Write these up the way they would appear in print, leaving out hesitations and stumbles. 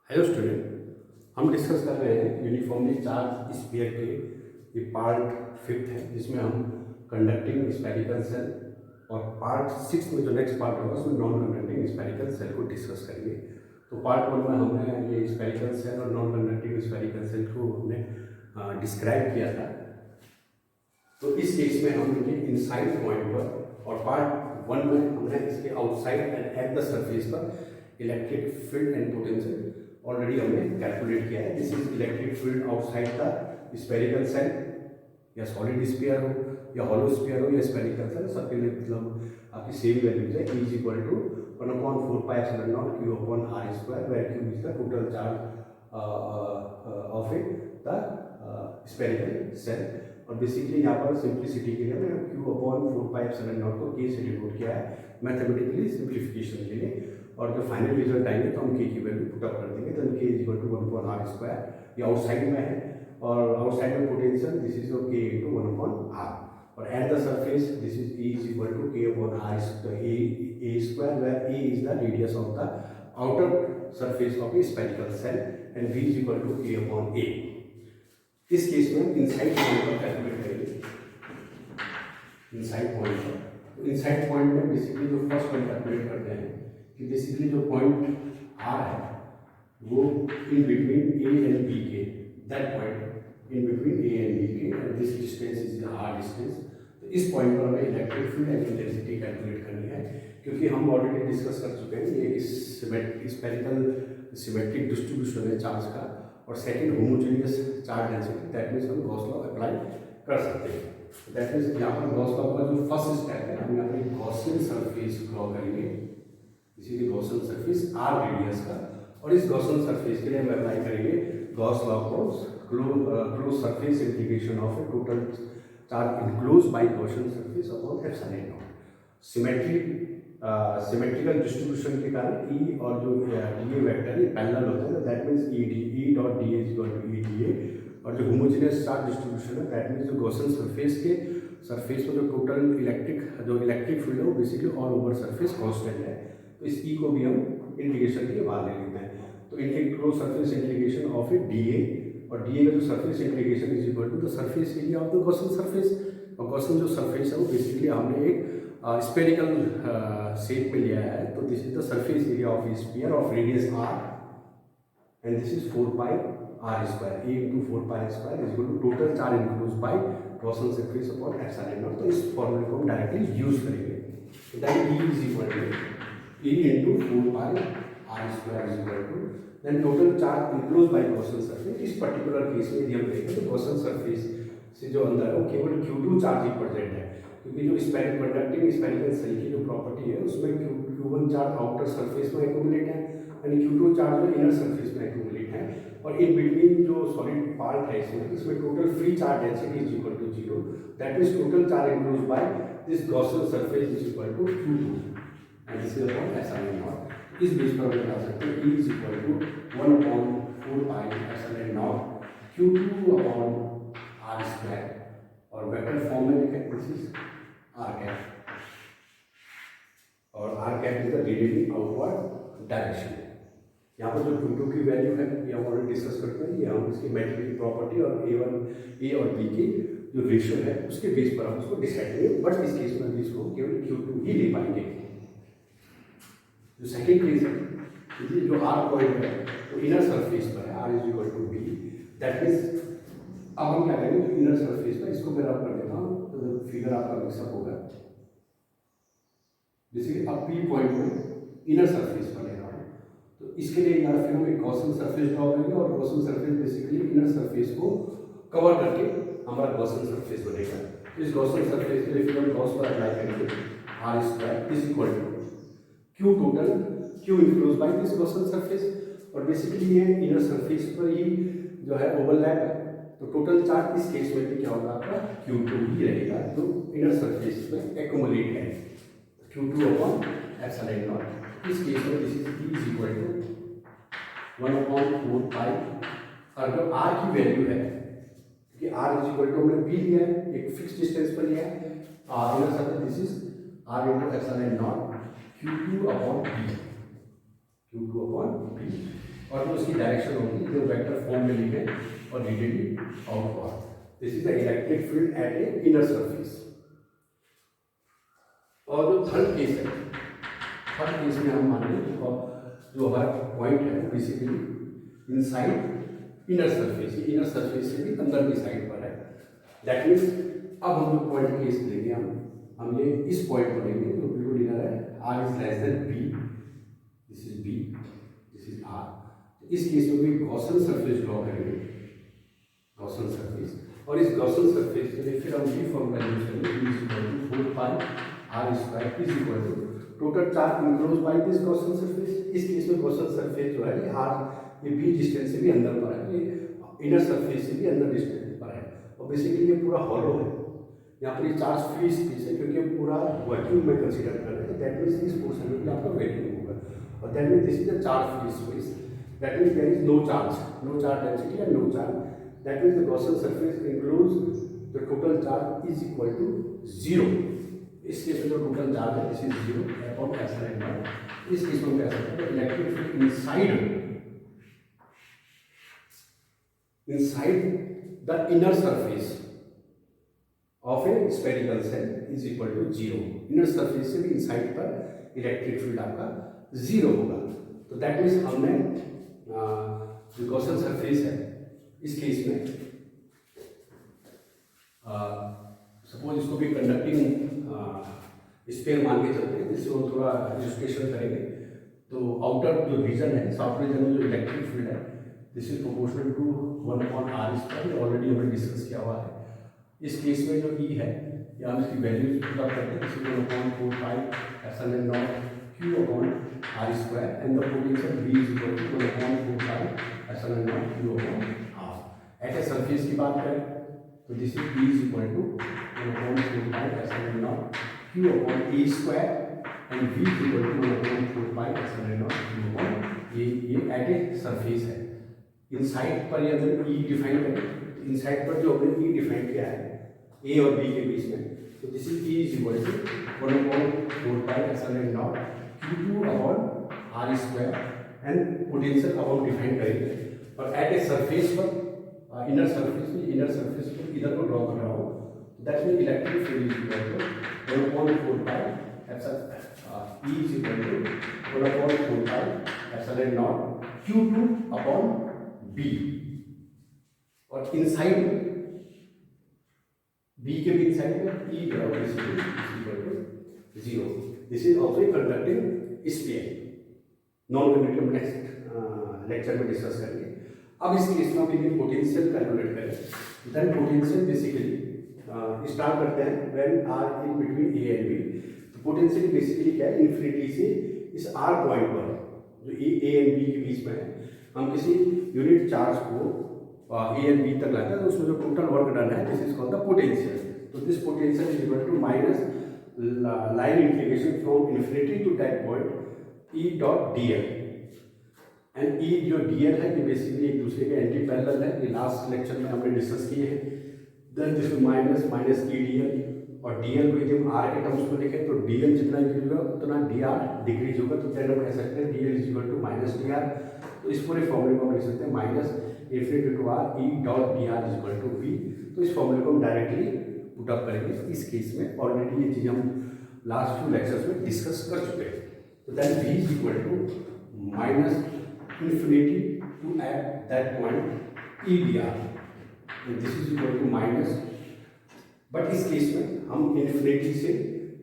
Hello student, हम discuss कर रहे हैं यूनिफॉर्मली चार्ज स्फीयर के ये पार्ट 5 है जिसमें हम कंडक्टिंग स्फेरिकल सेल और पार्ट 6 में जो नेक्स्ट पार्ट होगा उसमें नॉन कंडक्टिंग स्फेरिकल सेल को डिस्कस करेंगे। तो पार्ट 1 में हमने ये स्फेरिकल सेल और नॉन कंडक्टिंग स्फेरिकल सेल को हमने डिस्क्राइब किया था। तो इस केस में हम इनके इनसाइड पॉइंट पर और पार्ट 1 में हमने इसके outside and at the surface पर electric field and potential already हमने कैलकुलेट किया है। This is electric field outside the spherical shell, या सॉलिड स्फीयर हो या हॉलो स्फीयर हो या स्फेरिकल सेल, सबके लिए मतलब आपकी सेम वैल्यूज है। E is equal to 1/4πε0 Q upon r square, where Q is the total charge of the spherical shell. और बेसिकली यहाँ पर सिंप्लिसिटी के लिए मैंने Q अपॉन 4πε0 को K से डिनोट किया है मैथमेटिकली सिंप्लीफिकेशन के लिए। और जो फाइनल रिजल्ट आएंगे तो हम K की वैल्यू पुट अप कर देंगे। तो K is equal to 1/r square, ये आउटसाइड में है और आउटसाइड में potential this is your K into 1/r। और at the surface this is E is equal to K upon r a square, where a is the radius of the outer surface of a spherical shell and V is equal to K upon a। इस case में inside point पर calculate करेंगे। Inside point पर, तो inside point में basically जो first point calculate करते हैं कि बेसिकली जो पॉइंट R है वो in between A and B के, that point in between A and B के, and this distance is R distance. तो इस पॉइंट पर हमें electric field and intensity calculate करनी है, क्योंकि हम ऑलरेडी डिस्कस कर चुके हैं ये स्फेरिकल सिमेट्रिक डिस्ट्रीब्यूशन है चार्ज का, और second homogeneous charge density, that means हम गॉस लॉ अप्लाई कर सकते हैं। दैट मीन्स यहाँ पर गॉस लॉ का जो फर्स्ट स्टेप है, हम यहाँ पर गॉसियन सरफेस ड्रॉ करेंगे, इसीलिए गॉसियन सरफेस R रेडियस का, और इस गॉसियन सरफेस के लिए हम अप्लाई करेंगे गॉस लॉ को, close surface integration of A total charge enclose by Gaussian surface upon epsilon not. Symmetrical distribution के कारण E और जो dA वेक्टर है पैरेलल होते हैं, that means E dot dA is equal to E dA। और जो होमोजेनियस चार्ज डिस्ट्रीब्यूशन है, दैट मीन्स जो गॉसियन सरफेस पर जो टोटल इलेक्ट्रिक फील्ड है वो basically all over surface constant है। तो इस E को भी हम इंटीग्रेशन के लिए बाहर ले लेते हैं। तो close surface integration of A dA, और dA का जो surface integration is equal to the surface area of the Gaussian surface. और गॉसियन जो सरफेस है वो बेसिकली हमने एक स्फेरिकल शेप में लिया है। तो this is the surface area of sphere of radius r, and this is 4πr square, a into 4πr square is equal to total charge enclose by Gaussian surface upon epsilon naught. तो इस फॉर्मूले को हम directly use करेंगे। तो that E is equal to E into 4πr square is equal to then total charge enclose by Gaussian surface. इस particular case में यदि हम देखें तो गॉसियन सरफेस से जो अंदर है वो केवल Q2 चार्ज ही प्रेजेंट है, क्योंकि जो कंडक्टिंग स्फेरिकल सेल की जो प्रॉपर्टी है उसमें Q1 चार्ज आउटर सरफेस में एक्यूमुलेट है एंड Q2 चार्ज जो इनर सरफेस में एक्यूमुलेट है। और इन बिटवीन जो सॉलिड पार्ट है इसमें total free charge density is equal to 0, that means total charge enclose by this Gaussian surface is equal to Q2 and this is upon epsilon naught. इस बेस पर हम बता सकते हैं E is equal to 1/4π epsilon not Q2 upon r square, और vector form में लिखें दिस इज r कैप, और r cap is the radiating outward direction. यहाँ पर जो Q2 की वैल्यू है ये हम ऑलरेडी डिस्कस करते हैं, ये हम इसकी मैट्रिक्स प्रॉपर्टी और A और B की जो रेशियो है उसके बेस पर हम उसको डिसाइड करेंगे। बट इस केस में इसको केवल Q2 ही ले पाएंगे। जो सेकेंड केस है जो R पॉइंट है तो इनर सरफेस पर है, R is equal to B, that means अब हम क्या करेंगे जो इनर सरफेस पर, इसको मैं रब कर देता हूँ तो फिगर आपका मिक्सअप होगा। बेसिकली अब P पॉइंट में इनर सरफेस पर ले रहा हूँ, तो इसके लिए यहाँ फिर हम एक गॉसियन सरफेस ड्रॉ करेंगे, और Gaussian surface basically inner surface को कवर करके हमारा गॉसियन सरफेस बनेगा। तो इस गॉसियन सरफेस के लिए फिर हम गॉस पर अप्लाई करेंगे r square is equal to Q total Q enclose by this Gaussian surface. और बेसिकली ये इनर सरफेस पर ही जो है ओवरलैप है, तो टोटल चार्ज इस केस में भी क्या होगा आपका Q2 ही रहेगा जो इनर सरफेस में एक्यूमुलेट है, Q2 अपॉन एप्सिलॉन नॉट। इस केस में this is E is equal to 1/4π, और जो R की वैल्यू है, क्योंकि R इज इक्वल टू हमने B लिया है, एक फिक्स डिस्टेंस पर लिया है, inner surface this is R into epsilon not Q2 upon B, Q2 upon B। और जो उसकी डायरेक्शन होगी जो वेक्टर फॉर्म में लिखे और radially outward. This is the electric field at a inner surface. और जो थर्ड केस है, थर्ड केस में हम मान लें जो हमारा पॉइंट है basically inside inner surface, inner surface से भी अंदर की साइड पर है। दैट मीन्स अब हम जो पॉइंट केस लेंगे, हम ये इस पॉइंट को लेंगे जो बिल्कुल इनर है, R is less than B, this is B, this is R. इस केस में भी गॉसन सरफेस ड्रॉ करेंगे, गॉसन सरफेस, और इस गॉसन सरफेस के लिए फिर हम ये फॉर्मूला यूज करेंगे, b is equal to 4 pi R square is equal to total charge enclose by this Gaussian surface. इस केस में गॉसन सरफेस जो है ये आर, ये बी डिस्टेंस से भी अंदर पर है, ये इनर सरफेस से भी अंदर डिस्टेंस पर है, और बेसिकली ये पूरा हॉलो है। यहाँ पर ये चार्ज फ्री स्पेस है क्योंकि पूरा वैक्यूम में कंसीडर कर रहे हैं, दैट मीन्स इस पोर्शन में भी आपका वैक्यूम होगा, और that means this is the charge free space, that means there is no charge density and no charge, that means the Gaussian surface includes the total charge is equal to 0। इस case में जो total charge है this is 0 upon epsilon naught. इस case में हम कह सकते हैं electric field inside the inner surface of a spherical shell is equal to 0। Inner surface से भी इनसाइड पर इलेक्ट्रिक फील्ड आपका 0 होगा। तो दैट मीन्स हमने जो गॉसन सरफेस है इस केस में सपोज इसको भी कंडक्टिंग स्फीयर मान के चलते हैं, जिससे हम थोड़ा इलस्ट्रेशन करेंगे। तो आउटर जो रीजन है, साउथ रीजन में जो इलेक्ट्रिक फील्ड है this is proportional to 1/r², already हमने डिस्कस किया हुआ है। इस केस में जो ई है या हम इसकी वैल्यूज पुट अप करते हैं, 1/4πε0 q/r² and the potential v is equal to 1/4πε0 q/r। At a surface की बात करें तो this is v is equal to 1/4πε0 q/a² and v is equal to 1/4πε0 q/a। ये एट ए सरफेस है। Inside पर यदि ई डिफाइन करें, इनसाइड पर जो हमने ई डिफाइन किया है ए और बी के बीच में, तो this is E is equal to 1/4πε0 q2/r² and potential अब हम डिफाइन करेंगे। और एट ए सरफेस पर इनर सरफेस पर इधर को ड्रॉ कर रहा हूँ, that mean electric field is equal to 1/4πε E is equal to 1/4πε0 q2/b। और इनसाइड b के भी इनसाइड में E is equal to 0। This is also conducting sphere. Non conductive next lecture में डिस्कस करेंगे। अब इस केस में हम पोटेंशियल कैलकुलेट करें। देन पोटेंशियल बेसिकली स्टार्ट करते हैं when R in between A and B. तो पोटेंशियल बेसिकली क्या है, इन्फिनिटी से इस आर पॉइंट पर जो ए एंड बी के बीच में है, हम किसी यूनिट चार्ज को ए एंड बी तक लाते हैं, तो उसमें जो टोटल वर्क डन है this is called the potential. तो this potential is equal to minus line integration from infinity to that point E dot D L. And E जो D L है ये बेसिकली एक दूसरे के एंटी पैरेलल है, ये लास्ट लेक्चर में हमने डिस्कस किए हैं। Then this minus E D L, और डी एल को यदि हम आर के टर्म्स में लिखें तो डी एल जितना इंक्रीज होगा उतना डी आर डिक्रीज होगा। तो देन हम कह सकते हैं D L is equal to minus D R. तो इस पूरे फॉर्मूले को हम लिख सकते हैं minus infinity to R E dot D R is equal to B. तो इस फॉर्मूले को हम डायरेक्टली पुट अप करेंगे। इस केस में ऑलरेडी ये चीज़ हम लास्ट फ्यू लेक्चर्स में डिस्कस कर चुके हैं। तो then B is equal to minus infinity to at that point EDR, and this is equal to minus, but इस केस में हम इन्फिनिटी से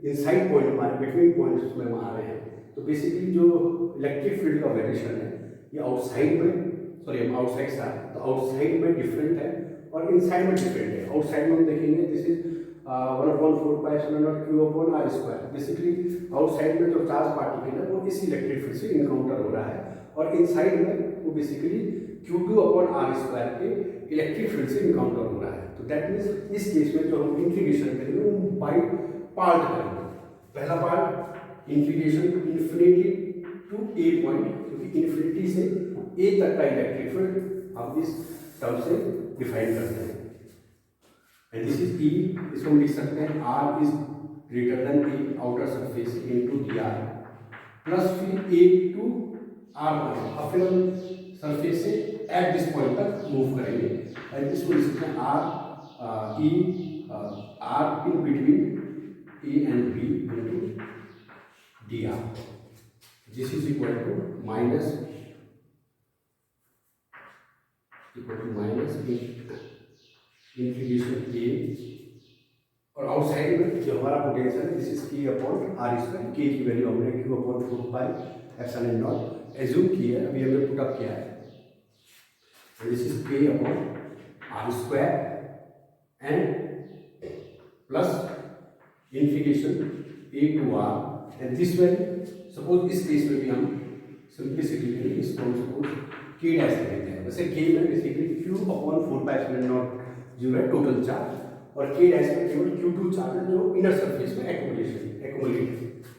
इनसाइड पॉइंट हमारे बिटवीन पॉइंट्स में हम आ रहे हैं। तो बेसिकली जो इलेक्ट्रिक फील्ड का वेरिएशन है ये आउटसाइड में, सॉरी हम आउटसाइड से आए तो आउटसाइड में डिफरेंट है और इनसाइड में डिफरेंट है। आउटसाइड में हम देखेंगे this is 1/4πε0 q/r²। Basically outside में जो चार्ज पार्टिकल है वो इस इलेक्ट्रिक फील्ड से इनकाउंटर हो रहा है, और इनसाइड में वो बेसिकली q2/r² के इलेक्ट्रिक फील्ड से इनकाउंटर हो रहा है। तो दैट मीन्स इस केस में जो हम इंटीग्रेशन करेंगे वो बाय पार्ट करेंगे। पहला part integration infinity to A point, क्योंकि इन्फिनिटी से ए तक का इलेक्ट्रिक फील्ड हम इस टर्म से डिफाइन करते हैं। एंड दिस इज ई, इसको हम लिख सकते हैं R is greater than A outer surface into D R plus फिर ए टू आर पॉइंट, अब फिर हम सरफेस से एट दिस पॉइंट तक मूव करेंगे एंड इसको लिख सकते हैं R E R in between A and B into D R, this is equal to minus integration A, और आउटसाइड में जो हमारा पोटेंशियल है this is K upon R square, K की वैल्यू हमने Q upon 4 pi epsilon naught assume की है, अभी हमने पुट अप किया है, this is K upon R square and plus integration A to R and this value, suppose इस केस में भी हम सिंप्लिसिटी के लिए इसको सपोज के डैश लेते हैं, वैसे के में basically Q upon 4 pi epsilon not जो है टोटल चार्ज, और के डैश में केवल Q2 चार्ज है जो इनर सरफेस में एक्यूमुलेट,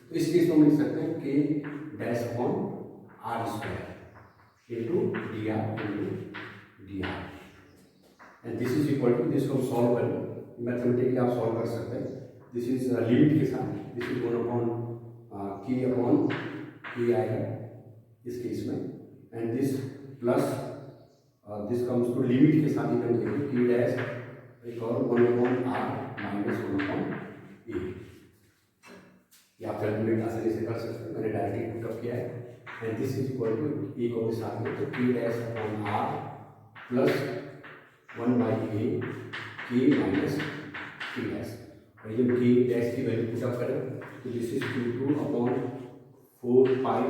तो इस केस में हम लिख सकते हैं के dash upon R square into D R and this is equal to, this को हम सॉल्व करें मैथमेटिकली, आप सॉल्व कर सकते हैं, दिस इज लिमिट के साथ, दिस इज 1 अपॉन के आएगा इस केस में and this plus this comes to limit के साथ ही हम देखें के डैश एक और 1 अपॉन आर माइनस 1 अपॉन ए, या आप कैलकुलेट आसानी से कर सकते हैं, मैंने डायरेक्टली पुट अप किया है and this is equal to A को भी साथ में, तो K dash upon R plus 1 by A K minus के डैश, और जब के डैश की वैल्यू पुट अप करें तो this is Q2 upon 4 pi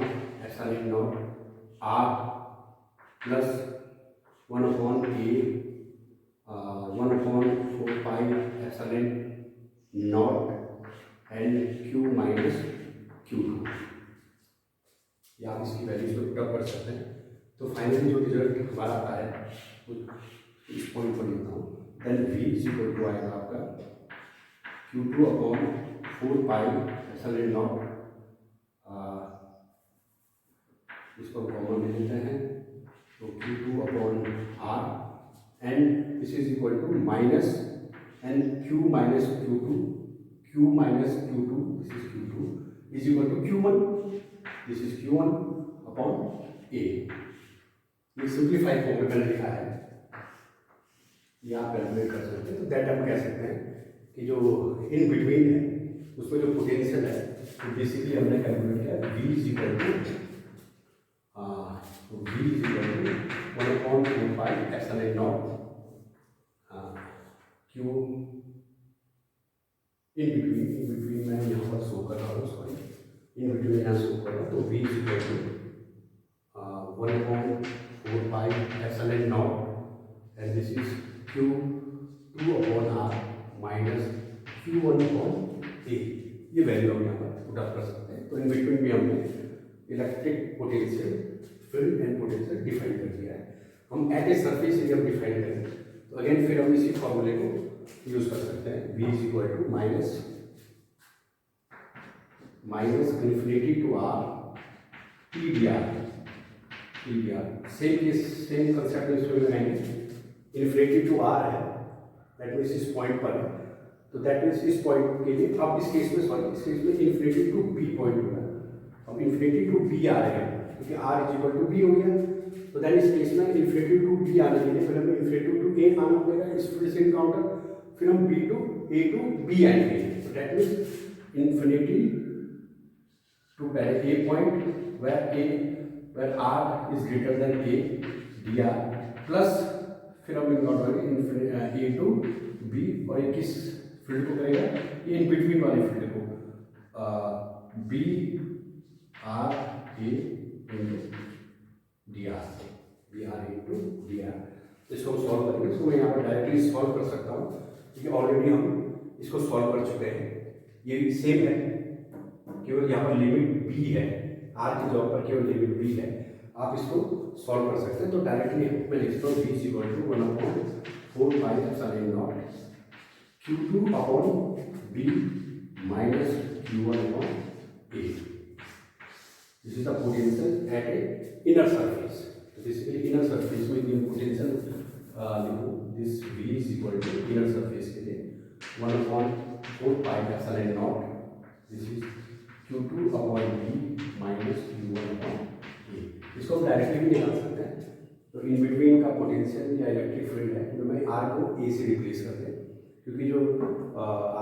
epsilon not R plus 1 upon A 1 upon 4 pi epsilon not and Q minus Q2, या आप इसकी वैल्यूज को पुट अप कर सकते हैं, तो फाइनली जो रिजल्ट हमारा आता है वो इस पॉइंट पर लिखता हूँ, then V is equal to आएगा आपका Q2 upon 4 pi epsilon not, इसको कॉमन ले लेते हैं, तो Q2 upon R and this is equal to minus and Q minus Q2, Q minus Q2, this is Q2 is equal to Q1, this is Q1 upon A, ये simplified form में मैंने लिखा है, ये आप कैलकुलेट कर सकते हैं, तो दैट हम कह सकते हैं कि जो इन बिटवीन है उसमें जो पोटेंशियल है तो बेसिकली हमने कैलकुलेट किया V is equal to 1 upon 4 pi epsilon not Q in between मैं यहाँ पर शो कर रहा हूँ, सॉरी इन बिटवीन यहाँ शो कर रहा हूँ, तो V is equal to 1 upon 4 pi epsilon not and this is Q2 upon R minus Q1 upon A, ये वैल्यू हम यहाँ पर पुट अप कर सकते हैं, तो इन बिटवीन भी हमने electric potential field and potential define कर दिया है, हम eight a surface area define करें तो अगेन फिर हम इसी फॉर्मूले को यूज कर सकते हैं, V is equal to minus infinity to R T D R, same concept में इसमें लगाएंगे, इन्फिनिटी टू R है दैट मीन्स इस पॉइंट पर है, तो दैट मीन्स इस पॉइंट के लिए अब इस केस में इन्फिनिटी टू B पॉइंट होगा, अब इन्फिनिटी टू B आ रहे हैं क्योंकि R is equal to B हो गया, तो दैट इस केस में इन्फिनिटी टू B आने के लिए फिर हमें इन्फिनिटी टू A आना पड़ेगा इस फील्ड से इनकाउंटर, फिर हम B to A to B आएंगे, तो दैट मीन्स इन्फिनिटी टू पहले A point where R is greater than A dr plus फिर हम इनकाउंटर A टू B, और ये किस फील्ड को करेगा, ये इन बिटवीन वाले फील्ड को B R A into D are, इसको हम सॉल्व करेंगे, इसको मैं यहाँ पर डायरेक्टली सॉल्व कर सकता हूँ क्योंकि ऑलरेडी हम इसको सॉल्व कर चुके हैं, ये सेम है, केवल यहाँ पर लिमिट B है, R की जगह पर केवल लिमिट B है, आप इसको सॉल्व कर सकते हैं, तो डायरेक्टली मैं लिखता हूँ V is equal to 1 upon 4 pi epsilon not Q2 upon B minus Q1 upon A, this is the potential at a inner surface, तो बेसिकली इनर सरफेस में ये पोटेंशियल लिखो, this V is equal to inner surface के लिए 1 upon 4 pi epsilon not, this is Q2 upon B minus Q1 upon A, इसको हम directly भी निकाल सकते हैं। तो इन बिटवीन का पोटेंशियल या इलेक्ट्रिक फील्ड है तो मैं आर को ए से रिप्लेस कर दें, क्योंकि जो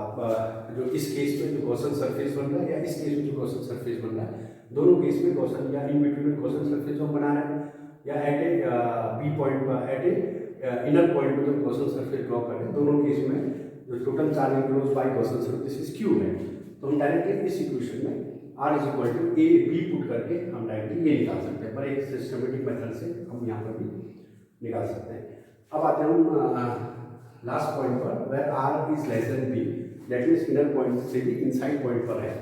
आपका जो इस केस में जो गॉसन सरफेस बन रहा है या इस केस में जो गॉसन सरफेस बन रहा है, दोनों केस में गॉसन या इन बिटवीन में गॉसन सरफेस जो हम बना रहे हैं या एट ए बी पॉइंट पर एट ए इनर पॉइंट पर जो गॉसन सरफेस ड्रॉ कर रहे हैं, दोनों केस में जो total charge enclose by Gaussian surface is Q है। तो हम डायरेक्टली इस इक्वेशन में R is equal to A B put करके हम डायरेक्टली ये निकाल सकते हैं, पर एक सिस्टमेटिक मेथड से हम यहाँ पर भी निकाल सकते हैं। अब आते हैं हम लास्ट पॉइंट पर, where R is less than B, that means inner point से भी इनसाइड पॉइंट पर है।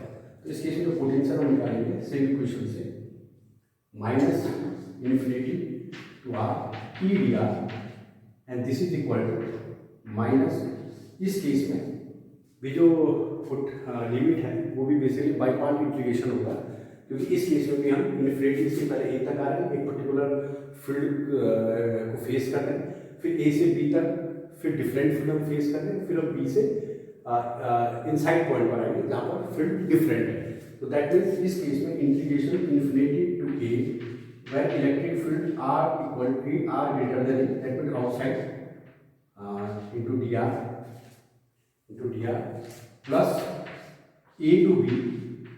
तो इस केस में जो पोटेंशियल हम निकालेंगे सेम इक्वेशन से, minus infinity to R E D R and this is equal to minus, इस केस में भी जो फुट लिमिट है वो भी बेसिकली बाई पार्ट इंटीग्रेशन होगा, क्योंकि इस केस में भी हम इन्फिनिटी से पहले ए तक आ रहे हैं, एक पर्टिकुलर फील्ड को फेस कर रहे हैं, फिर ए से बी तक, फिर डिफरेंट फील्ड हम फेस कर रहे हैं, फिर हम बी से इनसाइड पॉइंट पर आएंगे जहाँ पर फील्ड डिफरेंट है। तो दैट मीन्स इस केस में integration infinity to A where electric field R equal to R greater than, that means outside into D R plus A to B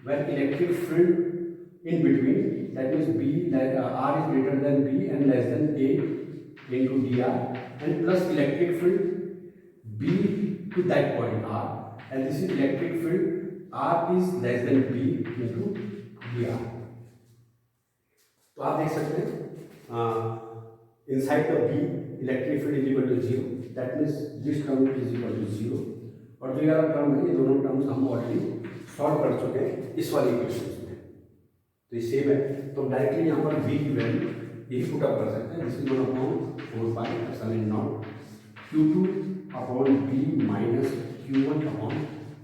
where electric field in between, that means B that R is greater than B and less than A into dr, and plus electric field B to that point R, and this is electric field R is less than B into dr. तो आप देख सकते हैं inside the B electric field is equal to 0, that means this term is equal to 0, और जो यार term है ये दोनों टर्म्स हम ऑलरेडी सॉल्व कर चुके हैं इस वाली इक्वेशन में, तो ये सेम है। तो हम डायरेक्टली यहाँ पर v की वैल्यू यही पुट अप कर सकते हैं, this is 1/4π q2 upon b minus q1 upon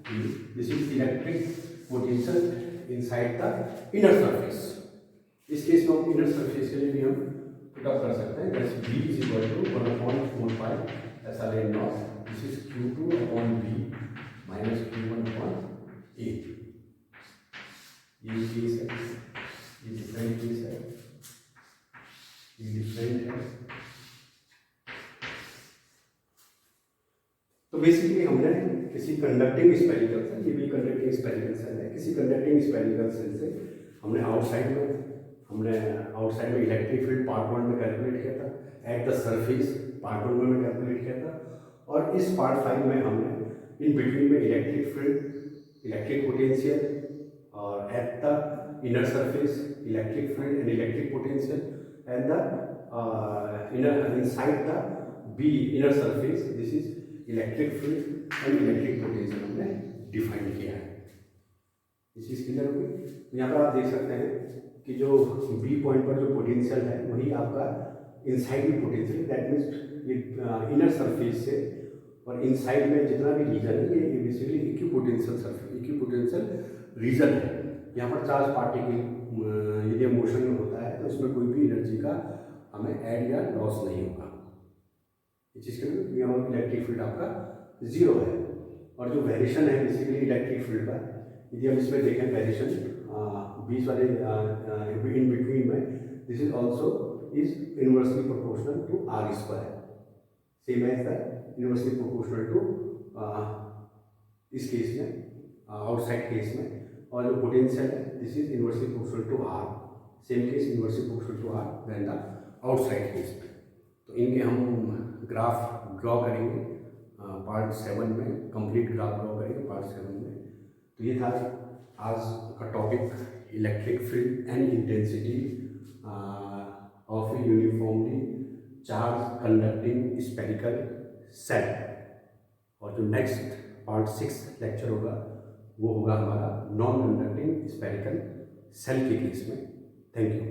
b, this is electric potential inside the inner surface. इस केस में हम इनर सरफेस के लिए भी हम पुट अप कर सकते हैं, that's v is equal to 1/4π this is q2 upon b minus q1 upon a। ये केस है, ये डिफरेंट केस है, ये डिफरेंट है। तो बेसिकली हमने किसी कंडक्टिंग स्पेरिकल से, ये भी कंडक्टिंग स्पेरिकल सेल है, किसी कंडक्टिंग स्पेरिकल सेल से हमने आउटसाइड में इलेक्ट्रिक फील्ड पार्ट 1 में कैलकुलेट किया था, एट द सरफेस पार्ट 1 में कैलकुलेट किया था, और इस पार्ट 5 में हमने इन बिटवीन में इलेक्ट्रिक फील्ड, इलेक्ट्रिक पोटेंशियल और at the inner surface electric field and electric potential and the inner inside the B inner surface this is electric field and electric potential हमने define किया है। इस चीज़ clear होगी। यहाँ पर आप देख सकते हैं कि जो बी पॉइंट पर जो पोटेंशियल है वही आपका इनसाइड में पोटेंशियल, दैट मीन्स ये इनर सरफेस से और इनसाइड में जितना भी रीजन है ये basically equipotential surface, equipotential region है। यहाँ पर चार्ज पार्टिकल यदि मोशन में होता है तो इसमें कोई भी एनर्जी का हमें ऐड या लॉस नहीं होगा। इस चीज़ के लिए यहाँ पर इलेक्ट्रिक फील्ड आपका 0 है, और जो वेरिएशन है बेसिकली इलेक्ट्रिक फील्ड का, यदि हम इसमें देखें वेरिएशन बीच वाले इन बिटवीन में, this is also is inversely proportional to R square, same as the inversely proportional to इस केस में आउटसाइड केस में, और जो पोटेंशियल है this is inversely proportional to R, same case inversely proportional to R than the outside case में। तो इनके हम ग्राफ ड्रॉ करेंगे पार्ट 7 में, कंप्लीट ग्राफ ड्रॉ करेंगे पार्ट 7 में। तो ये था आज का topic, electric field and intensity of a uniformly charged conducting spherical shell. और जो नेक्स्ट पार्ट 6 लेक्चर होगा वो होगा हमारा नॉन कंडक्टिंग स्पेरिकल सेल के केस में। Thank you.